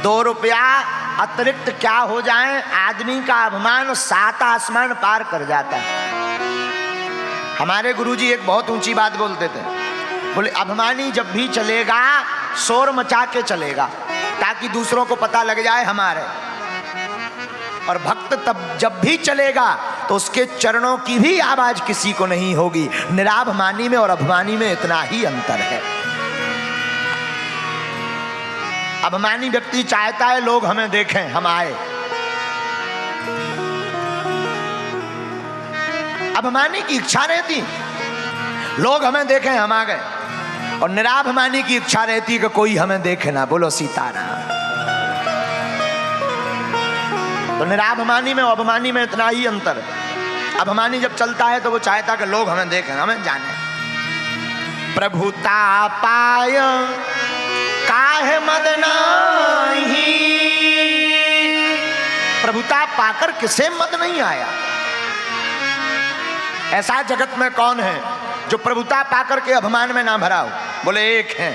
2 रुपया अतिरिक्त क्या हो जाए, आदमी का अभिमान 7 आसमान पार कर जाता है। हमारे गुरुजी एक बहुत ऊंची बात बोलते थे, बोले अभिमानी जब भी चलेगा शोर मचा के चलेगा ताकि दूसरों को पता लग जाए हमारे, और भक्त तब जब भी चलेगा तो उसके चरणों की भी आवाज किसी को नहीं होगी। निराभिमानी में और अभिमानी में इतना ही अंतर है। अभिमानी व्यक्ति चाहता है लोग हमें देखें, हम आए। अभिमानी की इच्छा रहती लोग हमें देखें, हम आ गए, और निराभिमानी की इच्छा रहती कि कोई हमें देखे ना। बोलो सीताराम। तो निराभिमानी में और अभिमानी में इतना ही अंतर है। अभिमानी जब चलता है तो वो चाहता कि लोग हमें देखें, हमें जाने। प्रभुता पाय काहे मद नाही, प्रभुता पाकर किसे मद नहीं आया। ऐसा जगत में कौन है जो प्रभुता पाकर के अभिमान में ना भरा हो? बोले एक है।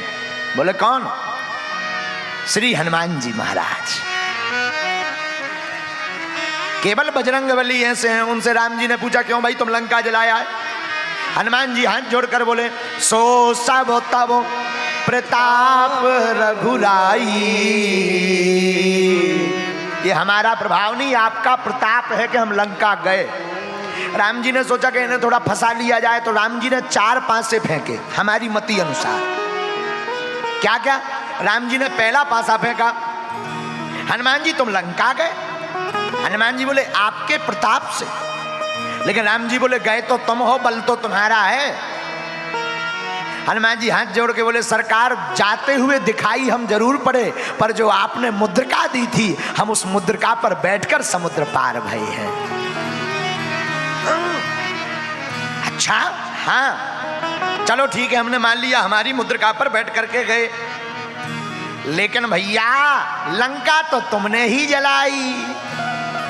बोले कौन? श्री हनुमान जी महाराज। केवल बजरंगबली ऐसे हैं। उनसे राम जी ने पूछा क्यों भाई तुम लंका जलाया है? हनुमान जी हाथ जोड़कर बोले सो सब तब प्रताप रघुराई। ये हमारा प्रभाव नहीं, आपका प्रताप है कि हम लंका गए। राम जी ने सोचा कि इन्हें थोड़ा फंसा लिया जाए, तो राम जी ने 4 पासे फेंके हमारी मति अनुसार। क्या क्या? राम जी ने पहला पासा फेंका, हनुमान जी तुम लंका गए। हनुमान जी बोले आपके प्रताप से। लेकिन राम जी बोले गए तो तुम हो, बल तो तुम्हारा है। हनुमान जी हाथ जोड़ के बोले सरकार जाते हुए दिखाई हम जरूर पड़े, पर जो आपने मुद्रिका दी थी हम उस मुद्रिका पर बैठकर समुद्र पार भए हैं। अच्छा हाँ चलो ठीक है, हमने मान लिया हमारी मुद्रिका पर बैठ करके गए, लेकिन भैया लंका तो तुमने ही जलाई,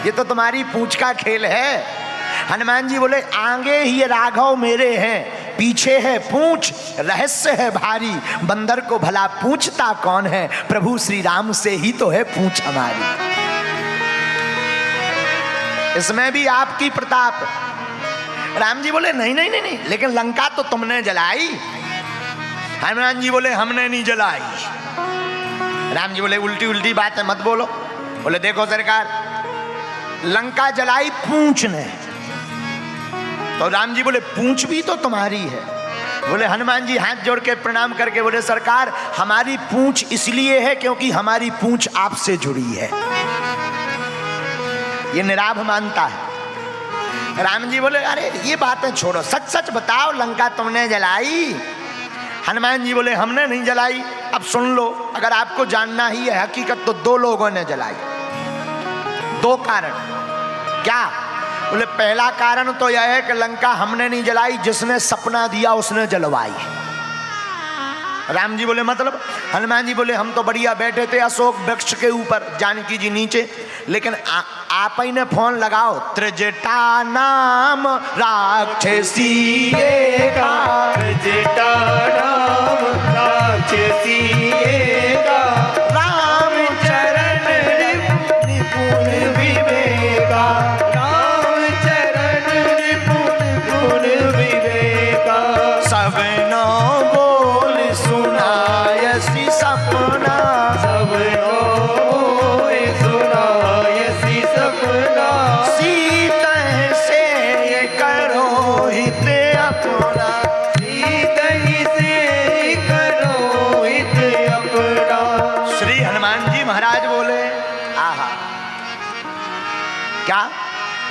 ये तो तुम्हारी पूंछ का खेल है। हनुमान जी बोले आगे ही राघव मेरे हैं, पीछे है पूंछ, रहस्य है भारी। बंदर को भला पूछता कौन है, प्रभु श्री राम से ही तो है पूंछ हमारी। इसमें भी आपकी प्रताप। राम जी बोले नहीं नहीं नहीं नहीं, लेकिन लंका तो तुमने जलाई। हनुमान जी बोले हमने नहीं जलाई। राम जी बोले उल्टी उल्टी बात है मत बोलो। बोले देखो सरकार लंका जलाई पूंछ ने, तो राम जी बोले पूंछ भी तो तुम्हारी है। बोले हनुमान जी हाथ जोड़ के प्रणाम करके बोले सरकार हमारी पूंछ इसलिए है क्योंकि हमारी पूंछ आपसे जुड़ी है। ये निराभ मानता है। राम जी बोले अरे ये बातें छोड़ो, सच सच बताओ लंका तुमने जलाई? हनुमान जी बोले हमने नहीं जलाई। अब सुन लो, अगर आपको जानना ही है हकीकत तो 2 लोगों ने जलाई। 2 कारण। क्या? बोले पहला कारण तो यह है कि लंका हमने नहीं जलाई, जिसने सपना दिया उसने जलवाई। राम जी बोले मतलब? हनुमान जी बोले हम तो बढ़िया बैठे थे अशोक वृक्ष के ऊपर, जानकी जी नीचे, लेकिन आप ही ने फोन लगाओ त्रिजटा नाम राक्षसी का, त्रिजटा नाम राक्षसी का, राम चरण निपुण विवेका, राम चरण निपुण विवेका, सबनो बोल सुनायसी सपना, सबनो बोल सुनायसी सपना, सीता से ये करो हित अपना, सीता से करो हित अपना। श्री हनुमान जी महाराज बोले आहा क्या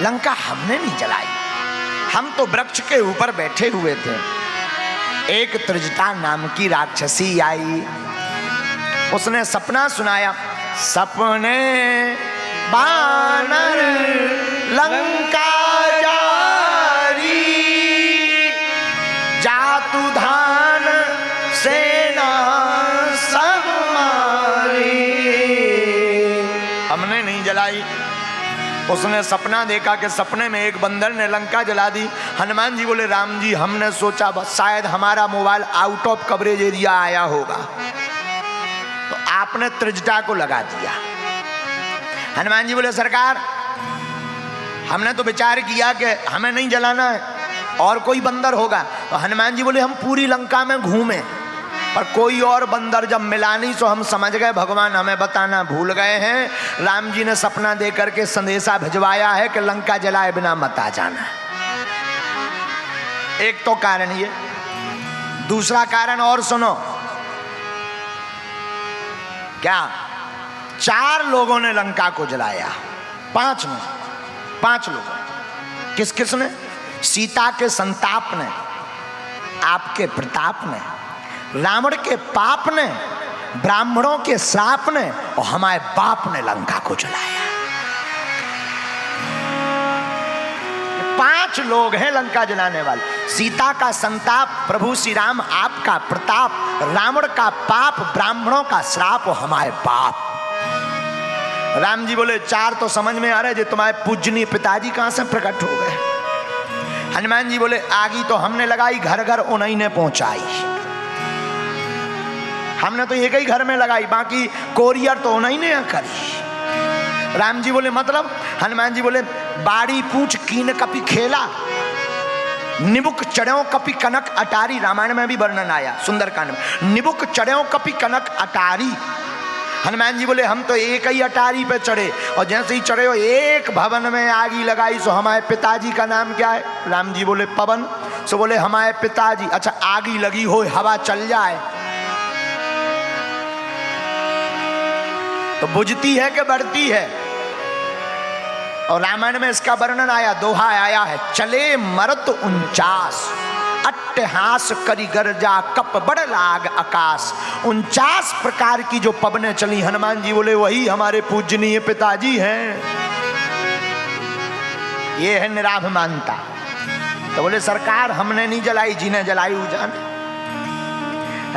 लंका हमने नहीं जलाई, हम तो वृक्ष के ऊपर बैठे हुए थे। एक त्रिजटा नाम की राक्षसी आई, उसने सपना सुनाया। सपने बानर लंका जारी, जातु धान सेना सब मारी। हमने नहीं जलाई। उसने सपना देखा कि सपने में एक बंदर ने लंका जला दी। हनुमान जी बोले राम जी हमने सोचा शायद हमारा mobile out of coverage area आया होगा, तो आपने त्रिजटा को लगा दिया। हनुमान जी बोले सरकार हमने तो विचार किया कि हमें नहीं जलाना है और कोई बंदर होगा। तो हनुमान जी बोले हम पूरी लंका में घूमे पर कोई और बंदर जब मिला नहीं तो हम समझ गए भगवान हमें बताना भूल गए हैं। राम जी ने सपना दे करके संदेशा भिजवाया है कि लंका जलाए बिना मत आ जाना। एक तो कारण ये, दूसरा कारण और सुनो। क्या 4 लोगों ने लंका को जलाया, 5 ने, 5 लोग। किस किस ने? सीता के संताप ने, आपके प्रताप ने, रावण के पाप ने, ब्राह्मणों के श्राप ने और हमारे बाप ने लंका को जलाया। 5 लोग हैं लंका जलाने वाले। सीता का संताप प्रभु श्री राम, आपका प्रताप, रावण का पाप, ब्राह्मणों का श्राप और हमारे बाप। राम जी बोले 4 तो समझ में आ रहे जी, तुम्हारे पूजनीय पिताजी कहां से प्रकट हो गए? हनुमान जी बोले आगी तो हमने लगाई, घर घर उन्हीं ने पहुंचाई। हमने तो एक ही घर में लगाई, बाकी कोरियर तो उन्हीं ने करी। राम जी बोले मतलब? हनुमान जी बोले बाड़ी पूछ कीन कपि खेला, निबुक चढ़ो कपि कनक अटारी। रामायण में भी वर्णन आया सुंदरकांड में, निबुक चढ़ो कपि कनक अटारी। हनुमान जी बोले हम तो एक ही अटारी पे चढ़े और जैसे ही चढ़े हो एक भवन में आगी लगाई। सो हमारे पिताजी का नाम क्या है? राम जी बोले पवन। सो बोले हमारे पिताजी। अच्छा आगी लगी हो हवा चल जाए तो बुझती है कि बढ़ती है? और रामायण में इसका वर्णन आया, दोहा आया है, चले मरत 49 अट्टहास करी गर्जा कप बड़ लाग आकाश। 49 प्रकार की जो पवनें चली, हनुमान जी बोले वही हमारे पूजनीय पिताजी हैं। ये है निराभिमानता। तो बोले सरकार हमने नहीं जलाई, जिन्हें जलाई वो जाने।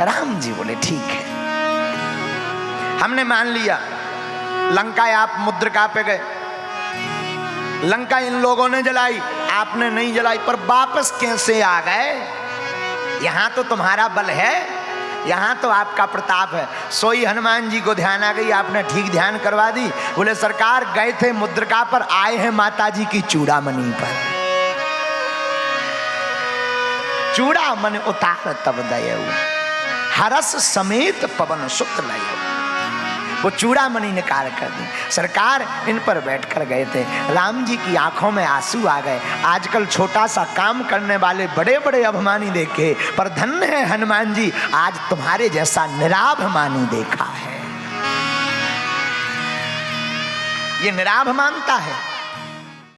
राम जी बोले ठीक है हमने मान लिया। लंका आप मुद्रिका पे गए, लंका इन लोगों ने जलाई, आपने नहीं जलाई, पर वापस कैसे आ गए? यहां तो तुम्हारा बल है, यहां तो आपका प्रताप है। सोई हनुमान जी को ध्यान आ गई, आपने ठीक ध्यान करवा दी। बोले सरकार गए थे मुद्रिका पर, आए हैं माता जी की चूड़ामणि पर। चूड़ामणि उतार तब दयऊ, हरस समेत पवन सुत लयऊ। वो चूड़ामणि निकाल कर दी। सरकार इन पर बैठकर गए थे, राम जी की आंखों में आंसू आ गए। आजकल छोटा सा काम करने वाले बड़े बड़े अभिमानी देखे, पर धन्य है हनुमान जी, आज तुम्हारे जैसा निराभिमानी देखा है। ये निराभिमानता है।